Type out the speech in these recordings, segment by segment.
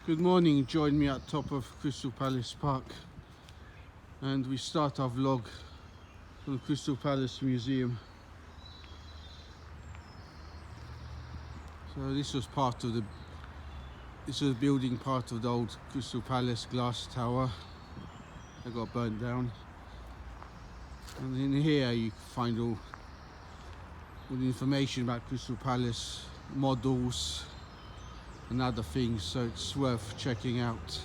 Good morning, join me at top of Crystal Palace Park and we start our vlog from Crystal Palace Museum. So this was building part of the old Crystal Palace glass tower that got burnt down, and in here you can find all the information about Crystal Palace, models and other things, so it's worth checking out.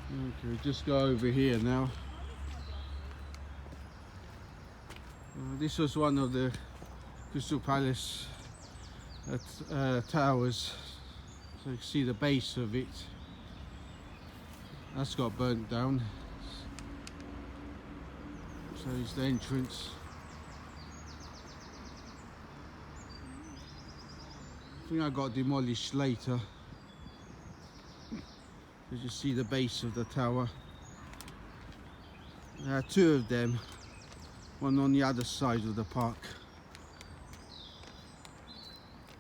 Okay, just go over here now. This was one of the Crystal Palace towers, so you can see the base of it. That's got burnt down. So it's the entrance. I think I got demolished later. You just see the base of the tower. There are two of them, one on the other side of the park.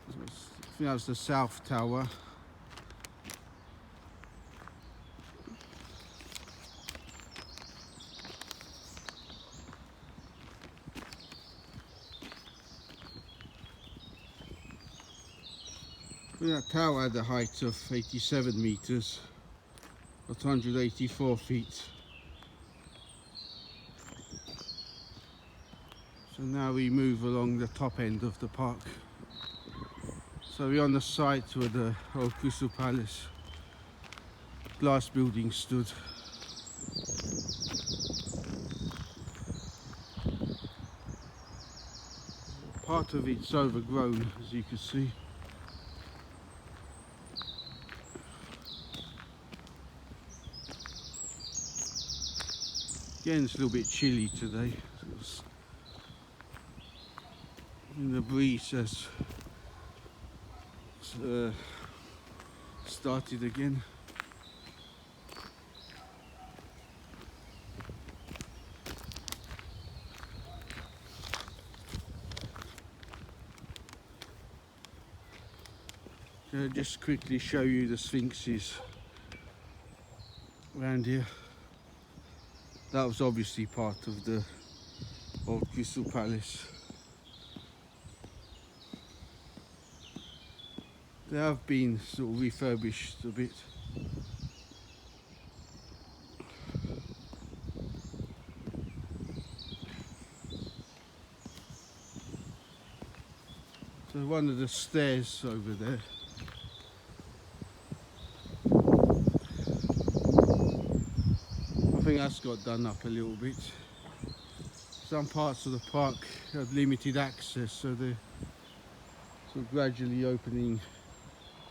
I think that's the south tower. That tower had a height of 87 meters, 184 feet. So now we move along the top end of the park. So we're on the site where the old Crystal Palace glass building stood. Part of it's overgrown, as you can see. Again, it's a little bit chilly today. And the breeze has started again. I'll just quickly show you the sphinxes around here. That was obviously part of the old Crystal Palace. They have been sort of refurbished a bit. So one of the stairs over there. I think that's got done up a little bit. Some parts of the park have limited access, so they're sort of gradually opening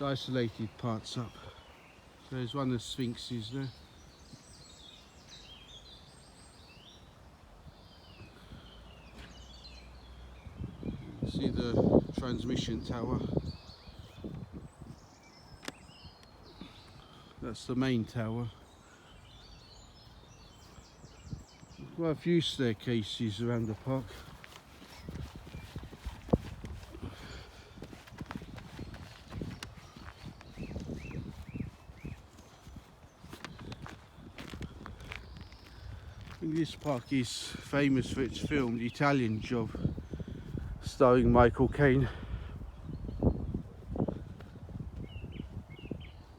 the isolated parts up. So there's one of the sphinxes there. You see the transmission tower. That's the main tower. Quite a few staircases around the park. I think this park is famous for its film, The Italian Job, starring Michael Caine.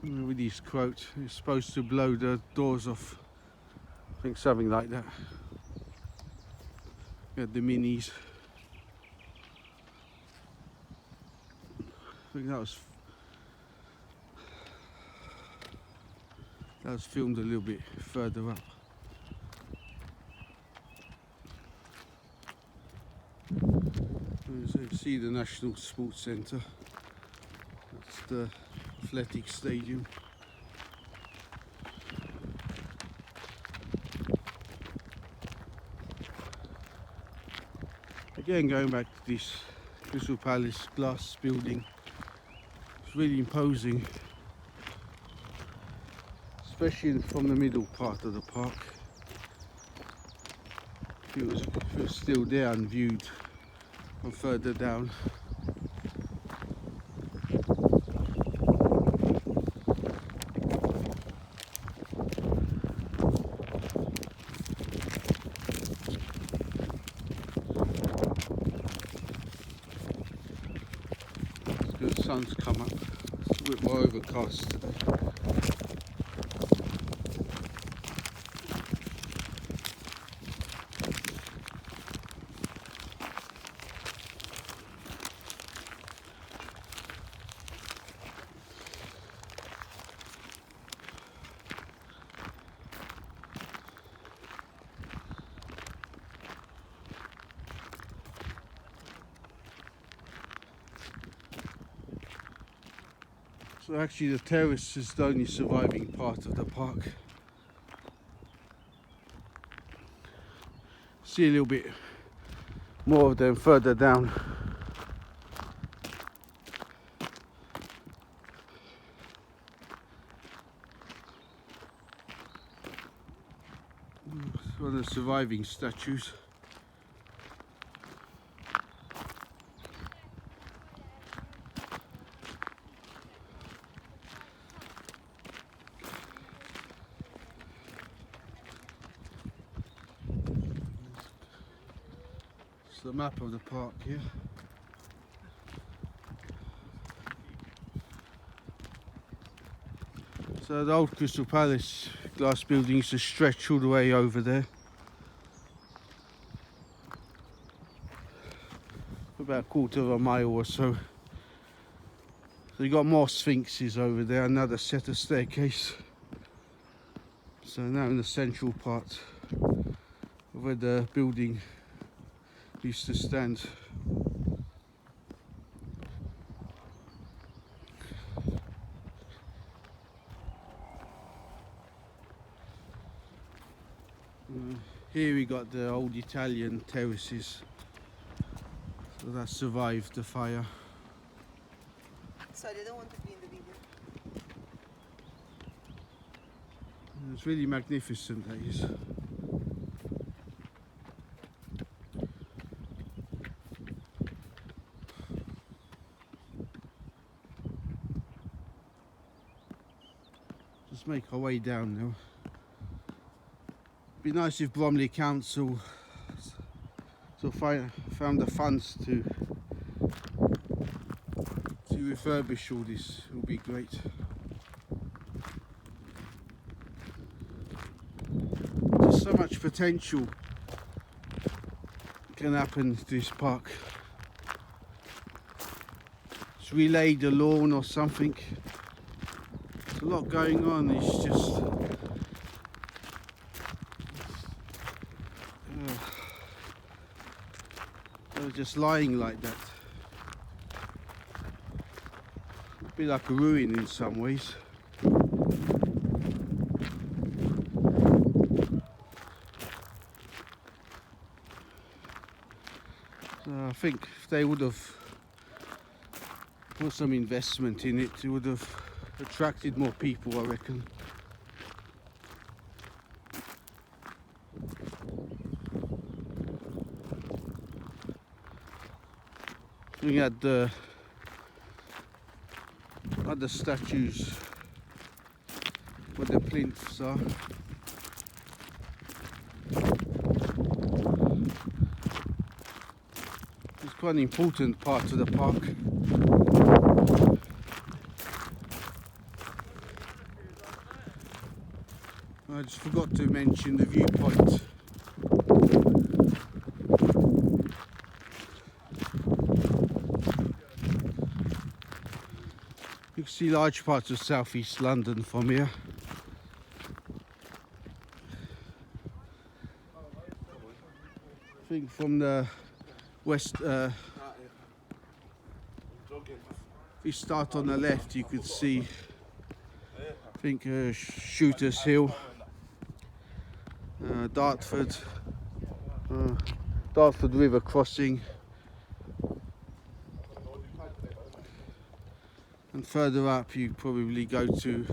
With his quote, it's supposed to blow the doors off. I think something like that. Got the minis. I think that was filmed a little bit further up. So you see the National Sports Centre. That's the athletic stadium. Again, going back to this Crystal Palace glass building, it's really imposing, especially from the middle part of the park. If it was still there and viewed from further down. the sun's come up. It's a bit more overcast today. So actually the terrace is the only surviving part of the park. See a little bit more of them further down. It's one of the surviving statues. The map of the park here. So the old Crystal Palace glass building used to stretch all the way over there. About a quarter of a mile or so. So you got more sphinxes over there, another set of staircase. So now in the central part of where the building used to stand. Here we got the old Italian terraces, so that survived the fire. Sorry, I don't want to be in the video. It's really magnificent, that is. Just make our way down now. Be nice if Bromley Council found the funds to refurbish all this. It would be great. There's so much potential can happen to this park. Just relay the lawn or something. There's a lot going on. It's just just lying like that. It'd be like a ruin in some ways. So I think if they would have put some investment in it, it would have attracted more people, I reckon. Looking at the other statues where the plinths are. It's quite an important part of the park. I just forgot to mention the viewpoint. You can see large parts of southeast London from here. I think from the west, if you start on the left, you could see, I think, Shooters Hill, Dartford River crossing. And further up you probably go to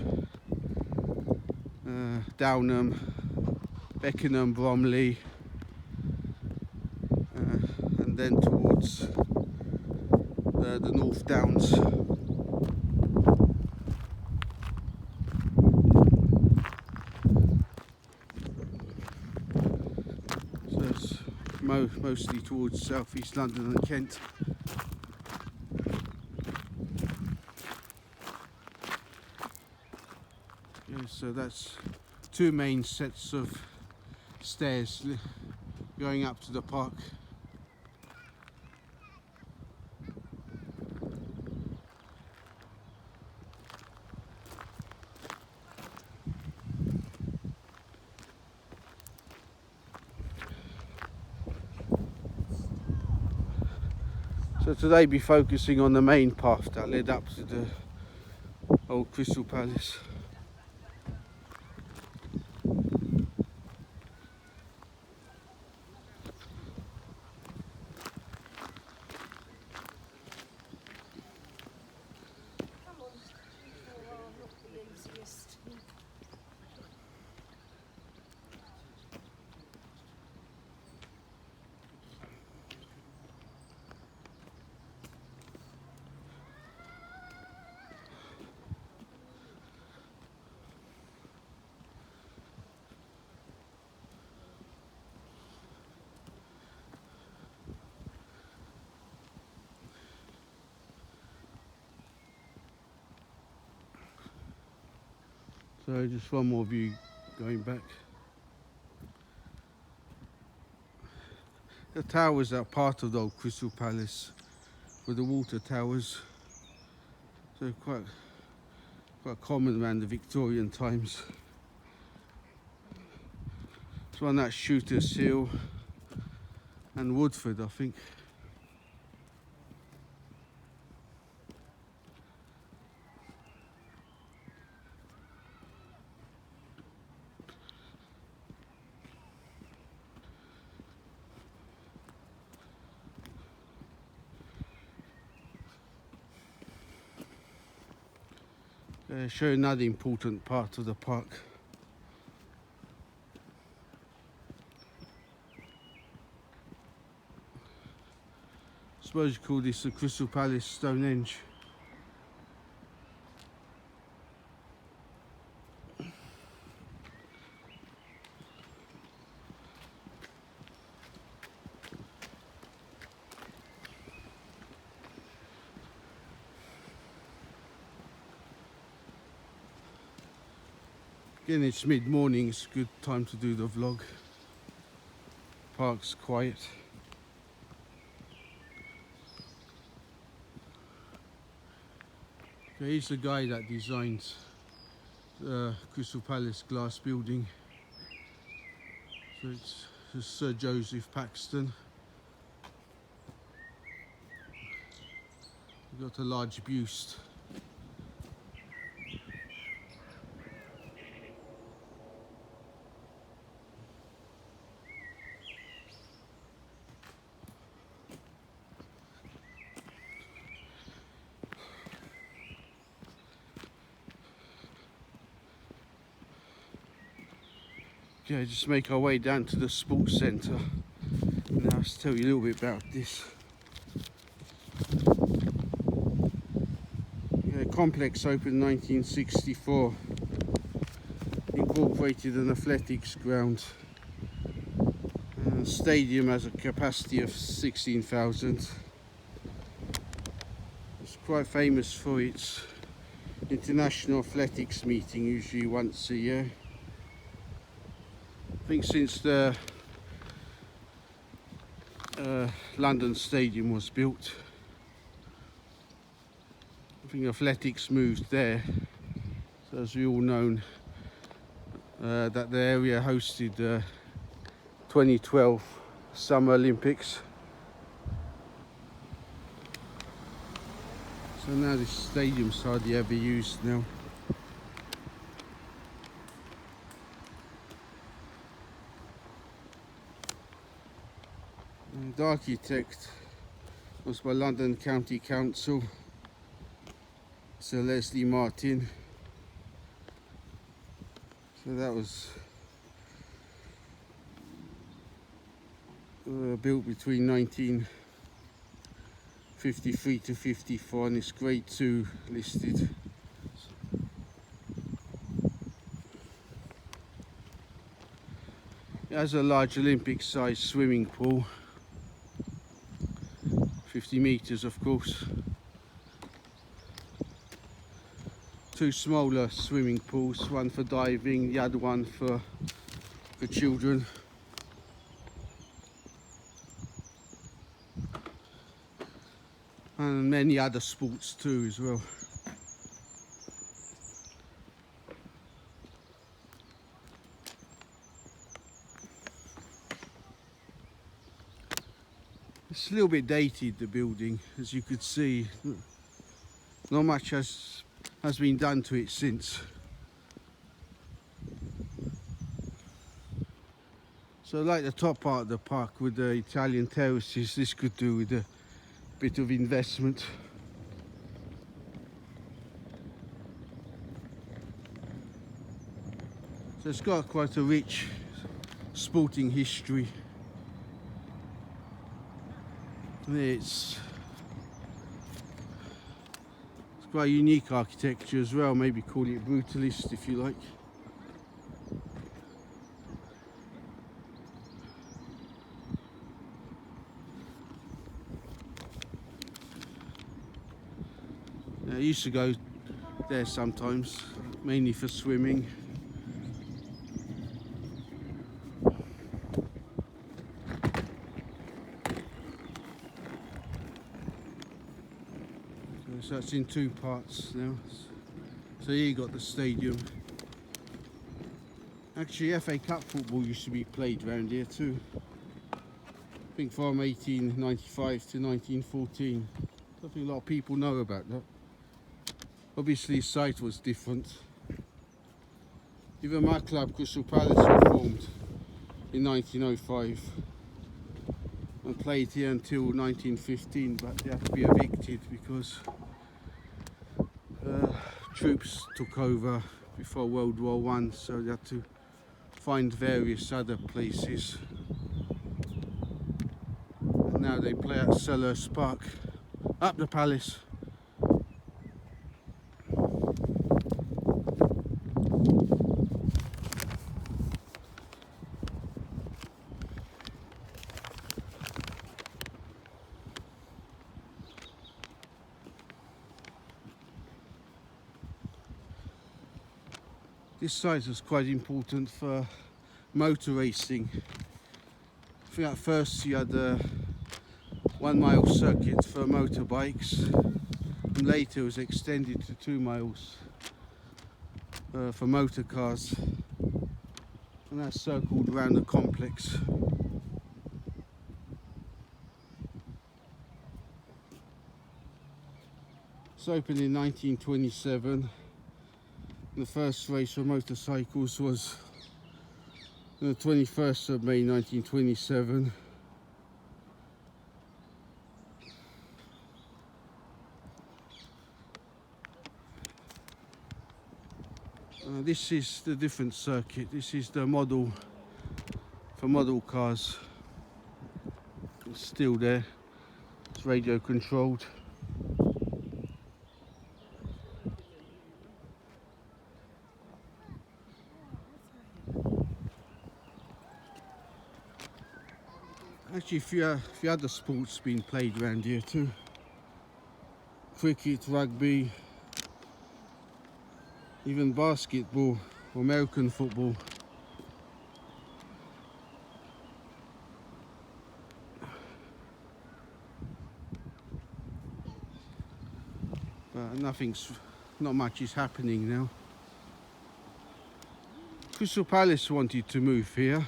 Downham, Beckenham, Bromley, and then towards the North Downs. So it's mostly towards southeast London and Kent. So that's two main sets of stairs going up to the park. So today be focusing on the main path that led up to the old Crystal Palace. So just one more view going back. The towers are part of the old Crystal Palace with the water towers. So quite common around the Victorian times. It's one that's Shooter's Hill and Woodford, I think. Show another important part of the park. I suppose you call this the Crystal Palace Stonehenge. Again, it's mid-morning, it's a good time to do the vlog. Park's quiet. Okay, he's the guy that designed the Crystal Palace glass building. So it's Sir Joseph Paxton. We've got a large buste. Okay, just make our way down to the sports centre. Now let's tell you a little bit about this. The complex opened in 1964. Incorporated an athletics ground. The stadium has a capacity of 16,000. It's quite famous for its international athletics meeting, usually once a year. I think since the London Stadium was built, I think athletics moved there. So as we all know, that the area hosted 2012 Summer Olympics. So now this stadium's hardly ever used now. The architect was by London County Council, Sir Leslie Martin. So that was built between 1953 to 54, and it's grade 2 listed. It has a large Olympic-sized swimming pool, 50 metres of course. two smaller swimming pools, one for diving, the other one for children. And many other sports too as well. It's a little bit dated, the building, as you could see. Not much has been done to it since. So like the top part of the park with the Italian terraces, this could do with a bit of investment. So it's got quite a rich sporting history. It's quite unique architecture as well, maybe call it brutalist if you like. I used to go there sometimes, mainly for swimming. So it's in two parts now. So here you got the stadium. Actually, FA Cup football used to be played around here too. I think from 1895 to 1914. I think a lot of people know about that. Obviously, the site was different. Even my club, Crystal Palace, was formed in 1905 and played here until 1915, but they had to be evicted because troops took over before World War I, so they had to find various other places. And now they play at Selhurst Park, up the Palace. This site was quite important for motor racing. I think at first you had a 1 mile circuit for motorbikes, and later it was extended to 2 miles for motor cars, and that circled around the complex. It's opened in 1927. The first race for motorcycles was on the 21st of May 1927. This is the different circuit. This is the model for model cars. It's still there. It's radio controlled. Actually, a few other sports being played around here too. Cricket, rugby, even basketball, or American football. But not much is happening now. Crystal Palace wanted to move here.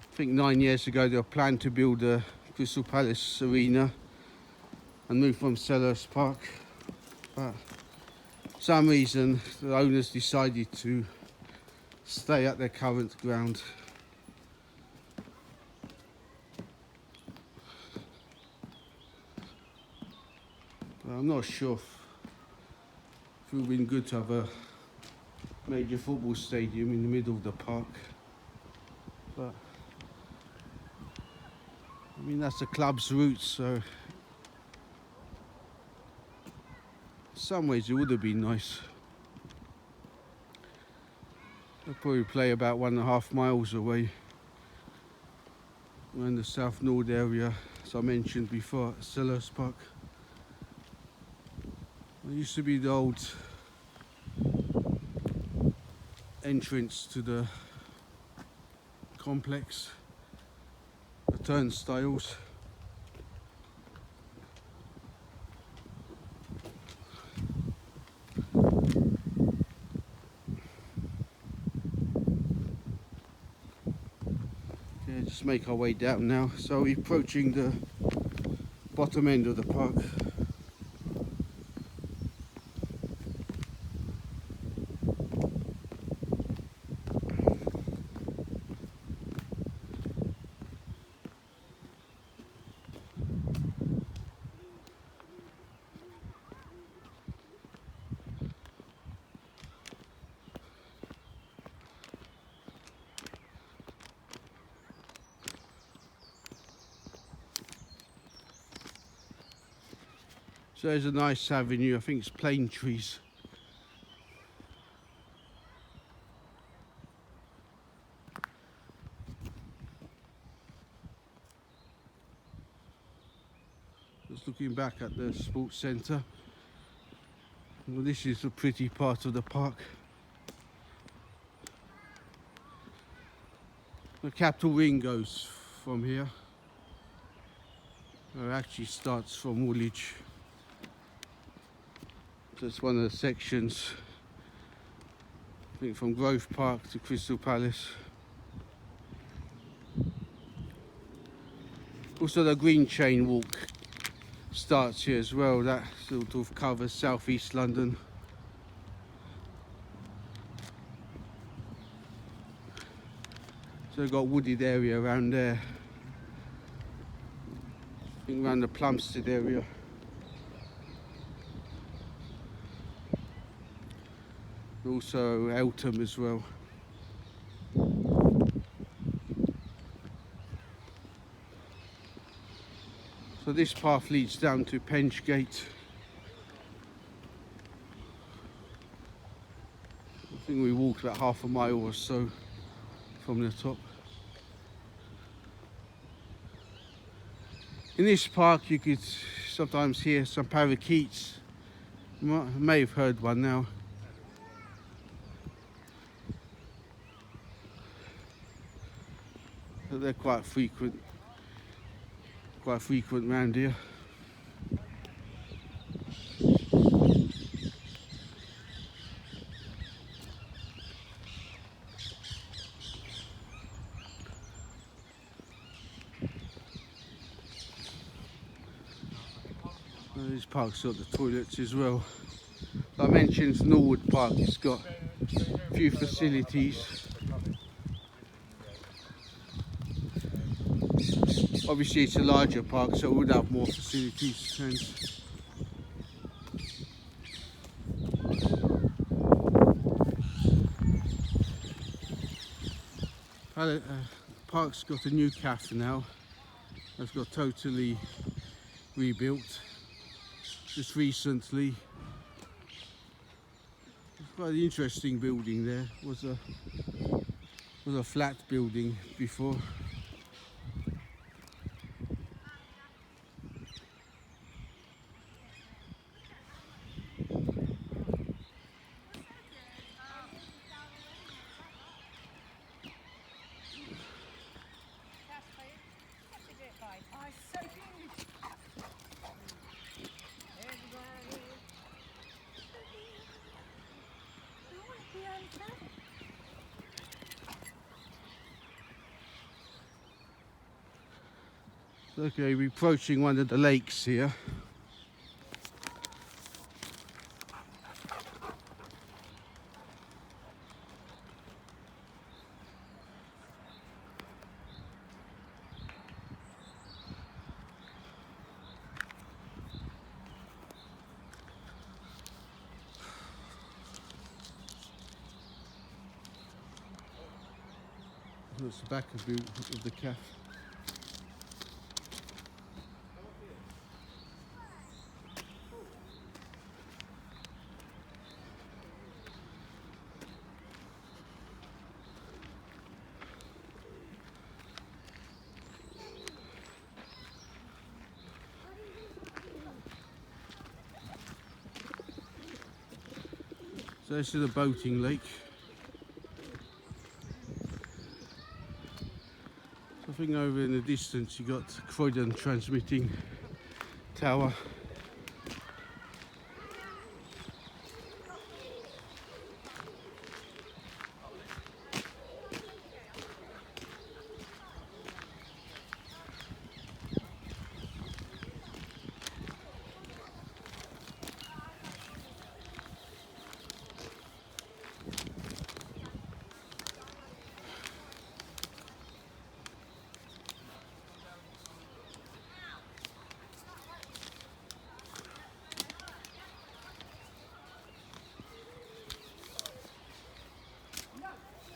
I think 9 years ago they were planning to build a Crystal Palace arena and move from Selhurst Park, but for some reason the owners decided to stay at their current ground. But I'm not sure if it would have been good to have a major football stadium in the middle of the park, but I mean, that's the club's roots, so in some ways it would have been nice. They'll probably play about 1.5 miles away. We're in the South Nord area, as I mentioned before, at Selhurst Park. It used to be the old entrance to the complex, the turnstiles. Okay, just make our way down now. So we're approaching the bottom end of the park. So there's a nice avenue, I think it's plane trees. Just looking back at the sports centre. Well, this is a pretty part of the park. The Capital Ring goes from here. It actually starts from Woolwich. That's one of the sections, I think, from Grove Park to Crystal Palace. Also the Green Chain Walk starts here as well. That sort of covers South East London. So we've got a wooded area around there. I think around the Plumstead area. Also Eltham as well. So this path leads down to Penchgate. I think we walked about half a mile or so from the top. In this park you could sometimes hear some parakeets. You may have heard one now. But they're quite frequent around here. This park's got the toilets as well. Like I mentioned, Norwood Park has got a few facilities. Obviously it's a larger park, so it would have more facilities. Park's got a new cafe now. It's got totally rebuilt just recently. It's quite an interesting building there. It was a flat building before. Okay, we're approaching one of the lakes here. That's the back of the cafe. So this is a boating lake. think over in the distance you got Croydon transmitting tower.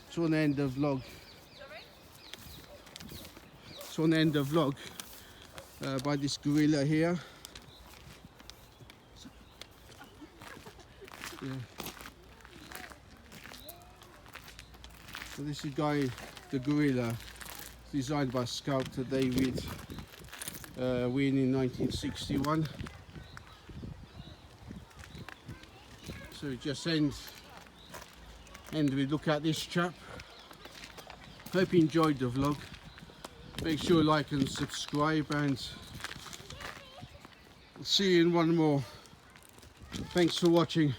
It's on the end of vlog. It's on the end of vlog by this gorilla here. Yeah. So this is the gorilla, designed by sculptor David Wynne in 1961. So we just end we look at this chap. Hope you enjoyed the vlog. Make sure you like and subscribe, and I'll see you in one more. Thanks for watching.